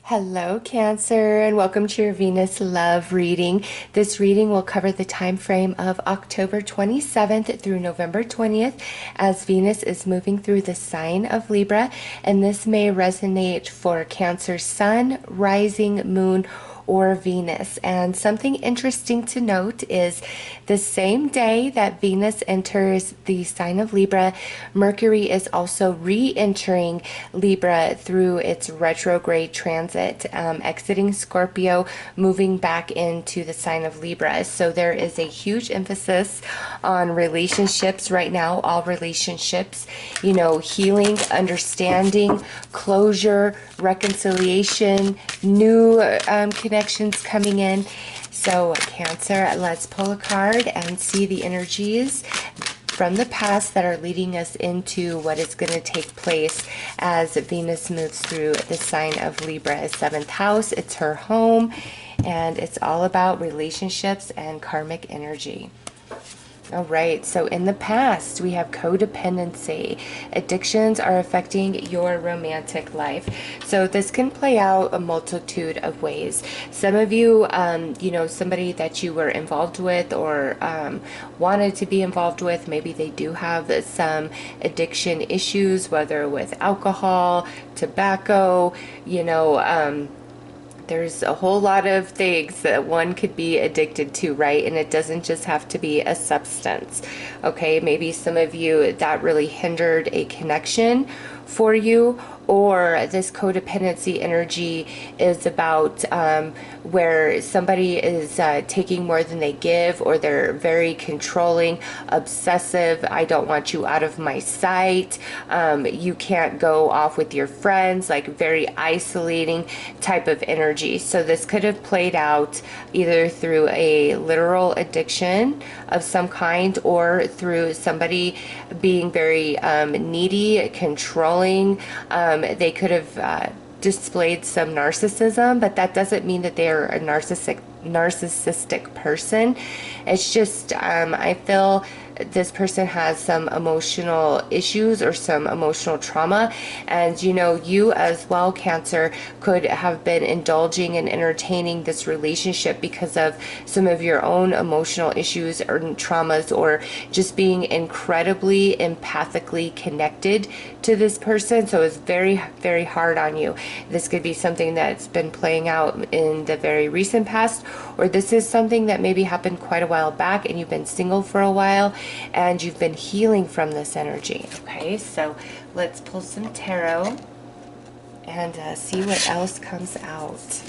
Hello, Cancer, and welcome to your Venus love reading. This reading will cover the time frame of October 27th through November 20th as Venus is moving through the sign of Libra, and this may resonate for Cancer Sun, Rising, Moon, or Venus. And something interesting to note is the same day that Venus enters the sign of Libra, Mercury is also re-entering Libra through its retrograde transit, exiting Scorpio, moving back into the sign of Libra. So there is a huge emphasis on relationships right now, all relationships, healing, understanding, closure, reconciliation, new connections coming in. So Cancer, let's pull a card and see the energies from the past that are leading us into what is going to take place as Venus moves through the sign of Libra. Seventh house, it's her home, and it's all about relationships and karmic energy. All right, so in the past, we have codependency. Addictions are affecting your romantic life. So this can play out a multitude of ways. Some of you, somebody that you were involved with or wanted to be involved with, maybe they do have some addiction issues, whether with alcohol, tobacco, there's a whole lot of things that one could be addicted to, right? And it doesn't just have to be a substance. Okay, maybe some of you that really hindered a connection for you, or this codependency energy is about where somebody is taking more than they give, or they're very controlling, obsessive. I don't want you out of my sight. You can't go off with your friends, like very isolating type of energy. So this could have played out either through a literal addiction of some kind, or through somebody being very needy, controlling. They could have displayed some narcissism, but that doesn't mean that they're a narcissistic person. It's just I feel this person has some emotional issues or some emotional trauma, and you as well, Cancer, could have been indulging and entertaining this relationship because of some of your own emotional issues or traumas, or just being incredibly empathically connected to this person. So it's very, very hard on you. This could be something that's been playing out in the very recent past, or this is something that maybe happened quite a while back and you've been single for a while and you've been healing from this energy. Okay, so let's pull some tarot and see what else comes out.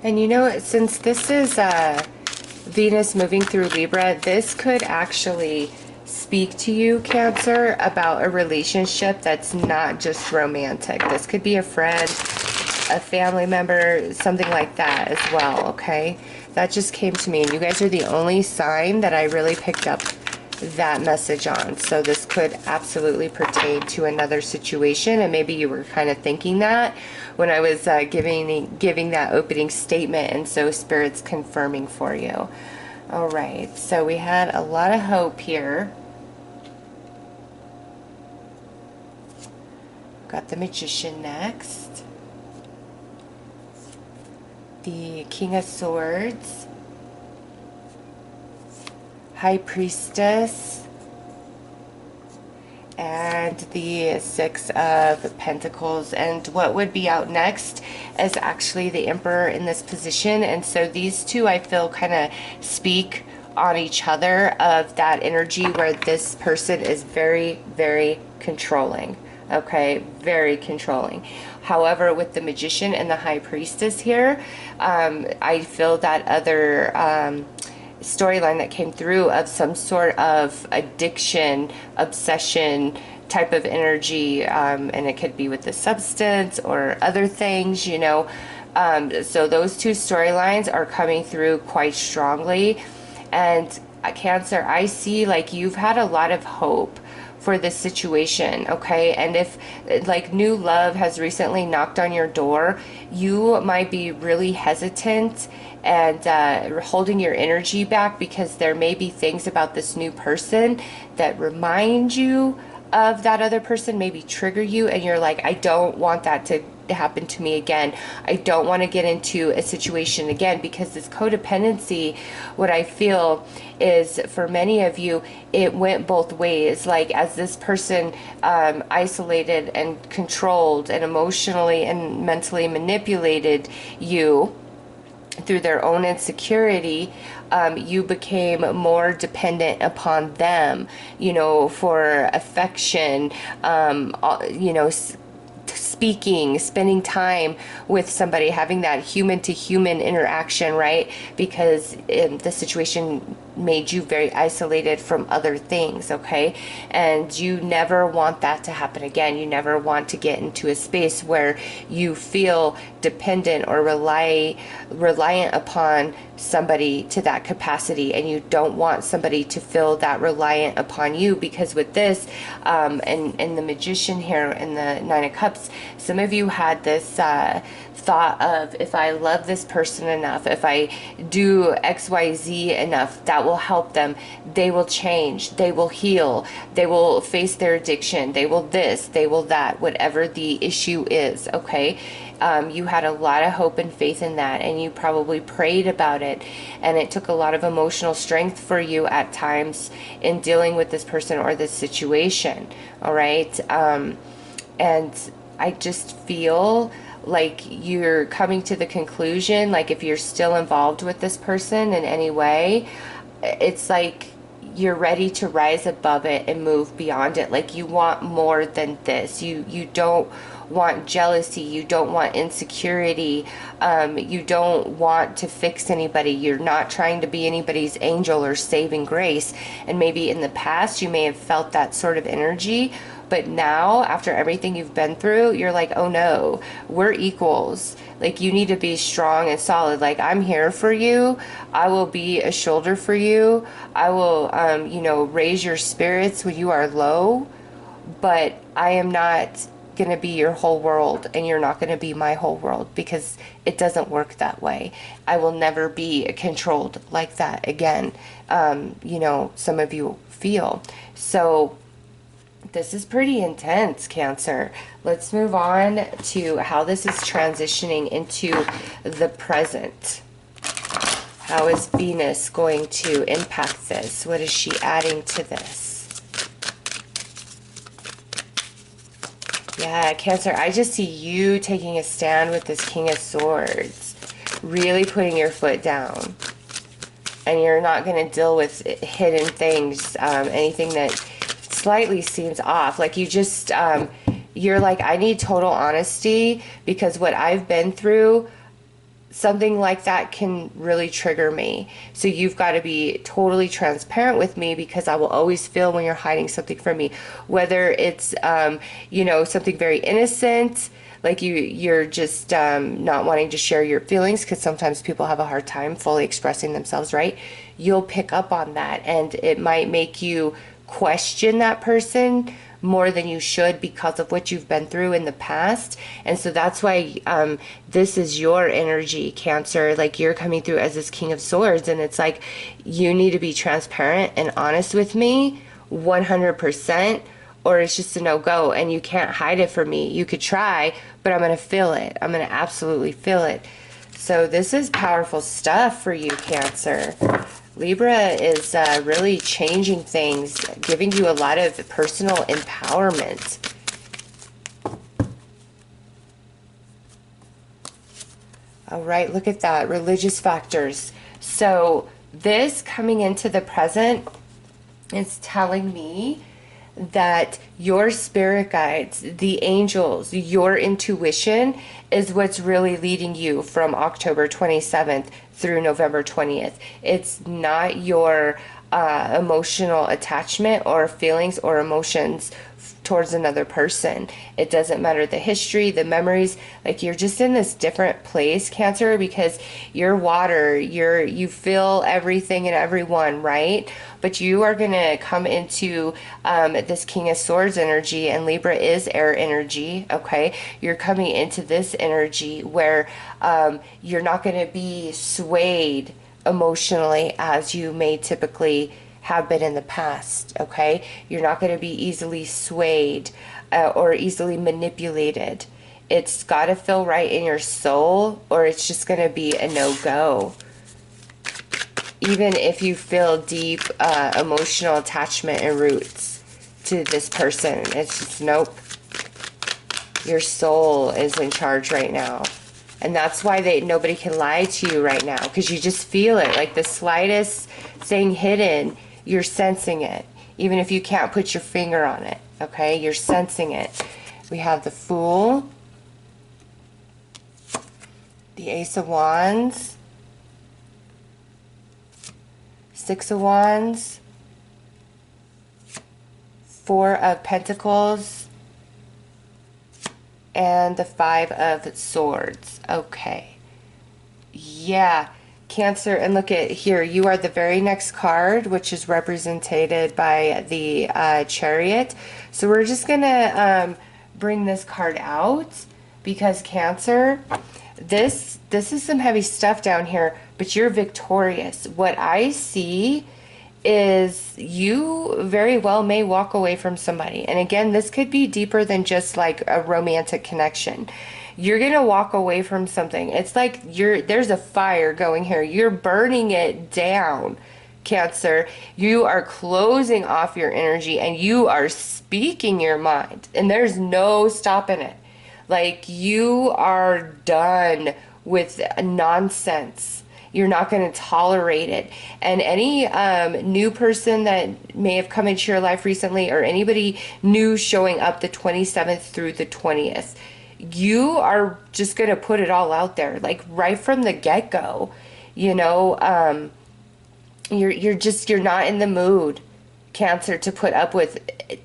And since this is Venus moving through Libra, this could actually speak to you, Cancer, about a relationship that's not just romantic. This could be a friend, a family member, something like that as well, okay? That just came to me, and you guys are the only sign that I really picked up that message on. So this could absolutely pertain to another situation, and maybe you were kind of thinking that when I was giving that opening statement, and so Spirit's confirming for you. All right, so we had a lot of hope here. Got the Magician next. The King of Swords. High Priestess. And the Six of Pentacles. And what would be out next is actually the Emperor in this position. And so these two, I feel, kind of speak on each other of that energy where this person is very, very controlling. Okay, very controlling. However, with the Magician and the High Priestess here, I feel that other storyline that came through of some sort of addiction, obsession type of energy, and it could be with the substance or other things, so those two storylines are coming through quite strongly. And Cancer, I see like you've had a lot of hope for this situation, okay? And if like new love has recently knocked on your door, you might be really hesitant and holding your energy back because there may be things about this new person that remind you of that other person, maybe trigger you, and you're like, I don't want that to happen to me again. I don't want to get into a situation again, because this codependency, what I feel is for many of you, it went both ways. Like as this person isolated and controlled and emotionally and mentally manipulated you through their own insecurity, you became more dependent upon them, you know, for affection, you know, speaking, spending time with somebody, having that human to human interaction, right? Because the situation made you very isolated from other things, okay? And you never want that to happen again. You never want to get into a space where you feel dependent or reliant upon somebody to that capacity, and you don't want somebody to feel that reliant upon you. Because with this and the Magician here in the Nine of Cups, some of you had this thought of, if I love this person enough, if I do XYZ enough, that will help them. They will change. They will heal. They will face their addiction. They will this. They will that. Whatever the issue is, okay? You had a lot of hope and faith in that, and you probably prayed about it, and it took a lot of emotional strength for you at times in dealing with this person or this situation, all right? And I just feel like you're coming to the conclusion, like if you're still involved with this person in any way, it's like you're ready to rise above it and move beyond it. Like you want more than this. You don't want jealousy. You don't want insecurity. You don't want to fix anybody. You're not trying to be anybody's angel or saving grace. And maybe in the past you may have felt that sort of energy, but now, after everything you've been through, you're like, oh no, we're equals. Like, you need to be strong and solid. Like, I'm here for you. I will be a shoulder for you. I will, you know, raise your spirits when you are low. But I am not going to be your whole world, and you're not going to be my whole world, because it doesn't work that way. I will never be controlled like that again. You know, some of you feel. So this is pretty intense, Cancer. Let's move on to how this is transitioning into the present. How is Venus going to impact this? What is she adding to this? Yeah, Cancer, I just see you taking a stand with this King of Swords. Really putting your foot down. And you're not going to deal with hidden things, anything that slightly seems off. Like you just you're like, I need total honesty, because what I've been through, something like that can really trigger me. So you've got to be totally transparent with me, because I will always feel when you're hiding something from me, whether it's you know, something very innocent, like you're just not wanting to share your feelings, because sometimes people have a hard time fully expressing themselves, right? You'll pick up on that, and it might make you question that person more than you should, because of what you've been through in the past. And so that's why this is your energy, Cancer. Like, you're coming through as this King of Swords, and it's like, you need to be transparent and honest with me 100%, or it's just a no-go, and you can't hide it from me. You could try, but I'm going to feel it. I'm going to absolutely feel it. So this is powerful stuff for you, Cancer. Libra is really changing things, giving you a lot of personal empowerment. All right, look at that. Religious factors. So this coming into the present is telling me that your spirit guides, the angels, your intuition is what's really leading you from October 27th through November 20th. It's not your emotional attachment or feelings or emotions towards another person. It doesn't matter the history, the memories. Like, you're just in this different place, Cancer, because you're water. You feel everything and everyone, right? But you are going to come into this King of Swords energy, and Libra is air energy, okay? You're coming into this energy where you're not going to be swayed emotionally as you may typically have been in the past, okay? You're not going to be easily swayed or easily manipulated. It's got to feel right in your soul, or it's just going to be a no-go. Even if you feel deep emotional attachment and roots to this person, it's just nope. Your soul is in charge right now. And that's why nobody can lie to you right now, because you just feel it. Like the slightest thing hidden, you're sensing it. Even if you can't put your finger on it, okay? You're sensing it. We have the Fool, the Ace of Wands, Six of Wands, Four of Pentacles, and the Five of Swords. Okay. Yeah. Cancer, and look at here, you are the very next card, which is represented by the Chariot. So we're just gonna bring this card out, because Cancer, this is some heavy stuff down here, but you're victorious. What I see is you very well may walk away from somebody. And again, this could be deeper than just like a romantic connection. You're gonna walk away from something. It's like there's a fire going here. You're burning it down, Cancer. You are closing off your energy and you are speaking your mind. And there's no stopping it. Like, you are done with nonsense. You're not going to tolerate it. And any new person that may have come into your life recently, or anybody new showing up the 27th through the 20th, you are just going to put it all out there, like right from the get-go. You know, you're not in the mood, Cancer, to put up with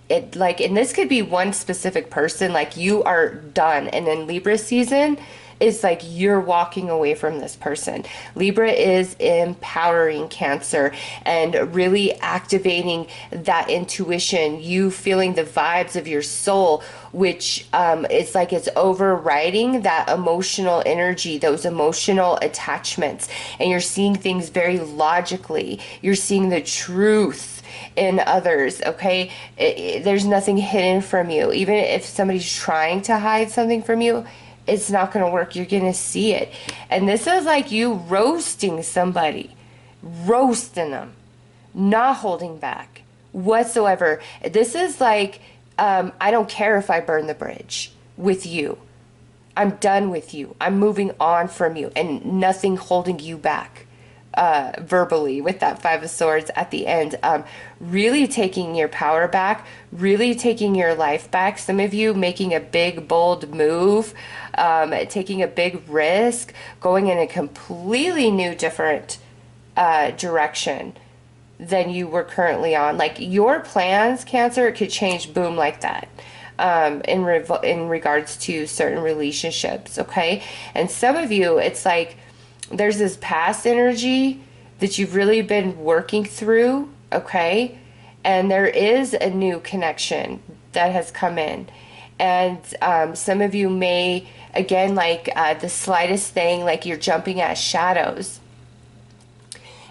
it. Like, and this could be one specific person. Like, you are done. And then Libra season is like you're walking away from this person. Libra is empowering, Cancer, and really activating that intuition, you feeling the vibes of your soul, which it's like it's overriding that emotional energy, those emotional attachments, and you're seeing things very logically. You're seeing the truth in others, okay? There's nothing hidden from you. Even if somebody's trying to hide something from you, it's not going to work. You're going to see it. And this is like you roasting somebody, roasting them, not holding back whatsoever. This is like, I don't care if I burn the bridge with you. I'm done with you. I'm moving on from you, and nothing holding you back. Verbally with that Five of Swords at the end, really taking your power back, really taking your life back. Some of you making a big bold move, taking a big risk, going in a completely new different direction than you were currently on. Like, your plans, Cancer, could change boom like that. In regards to certain relationships, okay? And some of you, it's like there's this past energy that you've really been working through, okay? And there is a new connection that has come in. And some of you may, again, like the slightest thing, like you're jumping at shadows.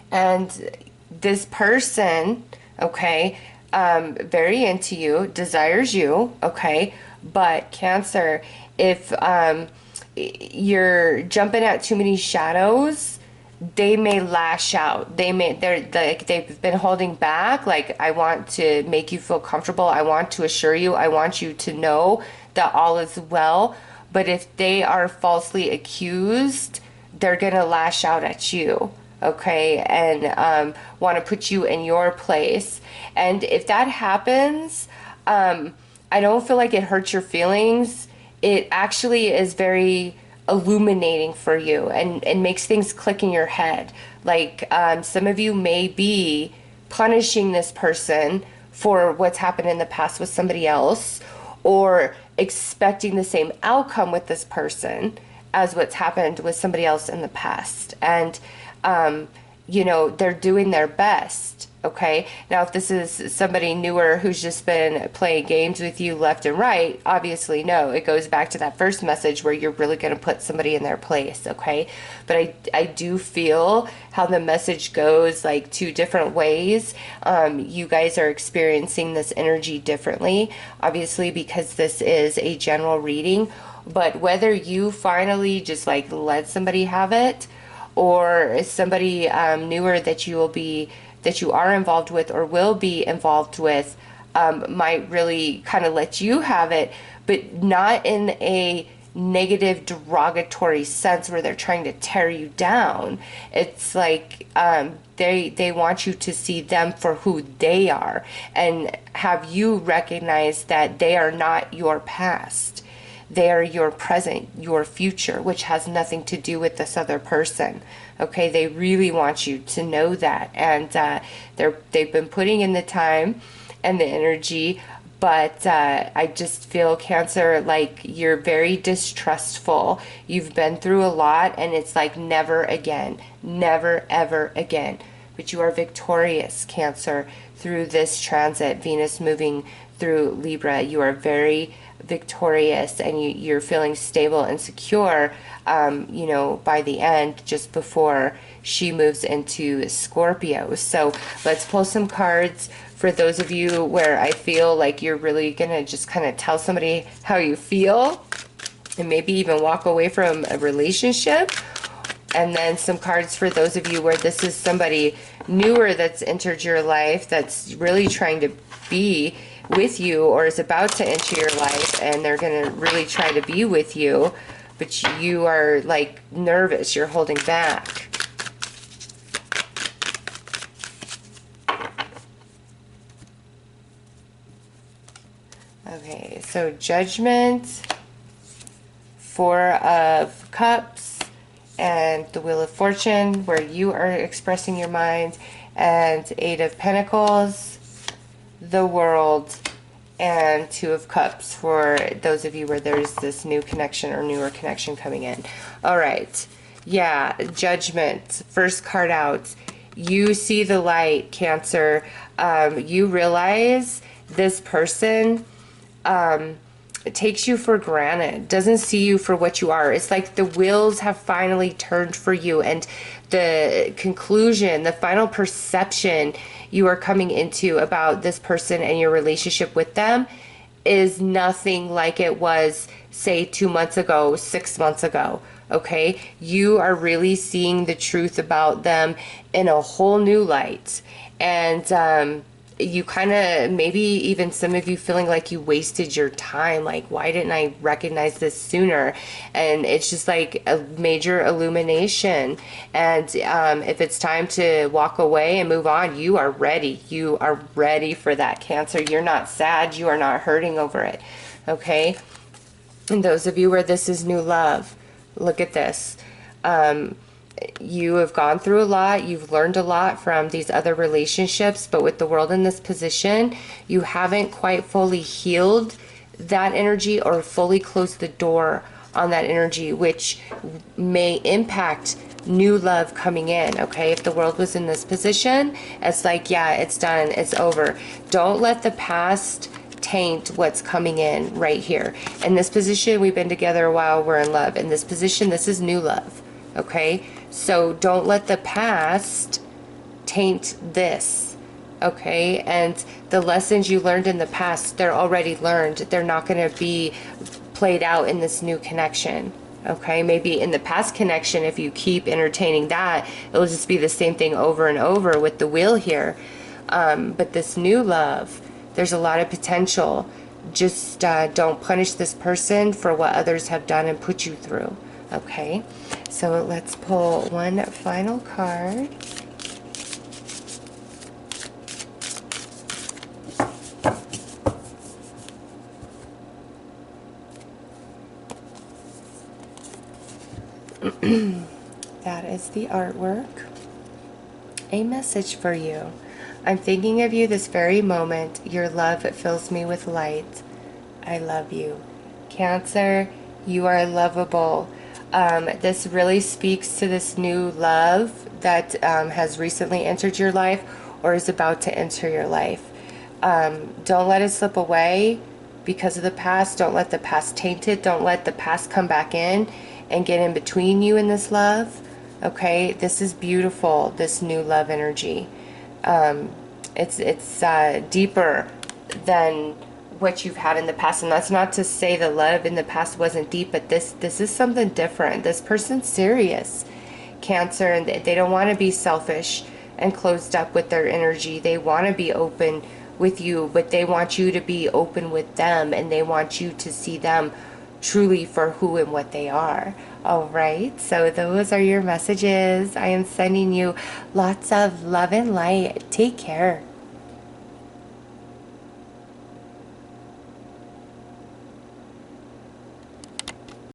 And this person, okay, very into you, desires you, okay? But Cancer, if you're jumping at too many shadows, they may lash out. They've been holding back. Like, I want to make you feel comfortable. I want to assure you. I want you to know that all is well. But if they are falsely accused, they're gonna lash out at you, okay, and want to put you in your place. And if that happens, I don't feel like it hurts your feelings. It actually is very illuminating for you and makes things click in your head. Like some of you may be punishing this person for what's happened in the past with somebody else, or expecting the same outcome with this person as what's happened with somebody else in the past. And you know, they're doing their best. Okay. Now, if this is somebody newer who's just been playing games with you left and right, obviously, no, it goes back to that first message where you're really going to put somebody in their place. Okay. But I do feel how the message goes like two different ways. You guys are experiencing this energy differently, obviously, because this is a general reading. But whether you finally just like let somebody have it, or somebody newer that you are involved with or will be involved with, might really kind of let you have it, but not in a negative, derogatory sense where they're trying to tear you down. It's like they want you to see them for who they are and have you recognize that they are not your past. They are your present, your future, which has nothing to do with this other person. Okay, they really want you to know that, and they've been putting in the time and the energy. But I just feel, Cancer, like you're very distrustful. You've been through a lot, and it's like never again, never ever again. But you are victorious, Cancer, through this transit, Venus moving through Libra. You are very victorious, and you're feeling stable and secure, you know, by the end, just before she moves into Scorpio. So let's pull some cards for those of you where I feel like you're really gonna just kind of tell somebody how you feel and maybe even walk away from a relationship. And then some cards for those of you where this is somebody newer that's entered your life, that's really trying to be with you or is about to enter your life, and they're going to really try to be with you, but you are like nervous, you're holding back. Okay, so Judgment, Four of Cups, and the Wheel of Fortune, where you are expressing your mind, and Eight of Pentacles, the World, and Two of Cups for those of you where there's this new connection or newer connection coming in. All right. Yeah, Judgment, first card out. You see the light, Cancer. You realize this person takes you for granted, doesn't see you for what you are. It's like the wheels have finally turned for you, and the conclusion, the final perception you are coming into about this person and your relationship with them is nothing like it was, say, 2 months ago, 6 months ago. Okay, you are really seeing the truth about them in a whole new light. And you kind of, maybe even some of you feeling like you wasted your time, like, why didn't I recognize this sooner? And it's just like a major illumination. And if it's time to walk away and move on, you are ready. You are ready for that, Cancer. You're not sad. You are not hurting over it. Okay, and those of you where this is new love, look at this. You have gone through a lot, you've learned a lot from these other relationships, but with the World in this position, you haven't quite fully healed that energy or fully closed the door on that energy, which may impact new love coming in. Okay, if the World was in this position, it's like, yeah, it's done, it's over. Don't let the past taint what's coming in right here. In this position, we've been together a while, we're in love. In this position, this is new love. Okay, so don't let the past taint this. Okay, and the lessons you learned in the past, they're already learned. They're not going to be played out in this new connection. Okay, maybe in the past connection, if you keep entertaining that, it'll just be the same thing over and over with the wheel here. But this new love, there's a lot of potential. Just don't punish this person for what others have done and put you through. Okay, so let's pull one final card. That is the artwork. A message for you. I'm thinking of you this very moment. Your love fills me with light. I love you. Cancer, you are lovable. This really speaks to this new love that has recently entered your life or is about to enter your life. Don't let it slip away because of the past. Don't let the past taint it. Don't let the past come back in and get in between you and this love. Okay, this is beautiful, this new love energy. It's deeper than what you've had in the past, and that's not to say the love in the past wasn't deep, but this is something different. This person's serious, Cancer, and they don't want to be selfish and closed up with their energy. They want to be open with you, but they want you to be open with them, and they want you to see them truly for who and what they are. All right, so those are your messages. I am sending you lots of love and light. Take care.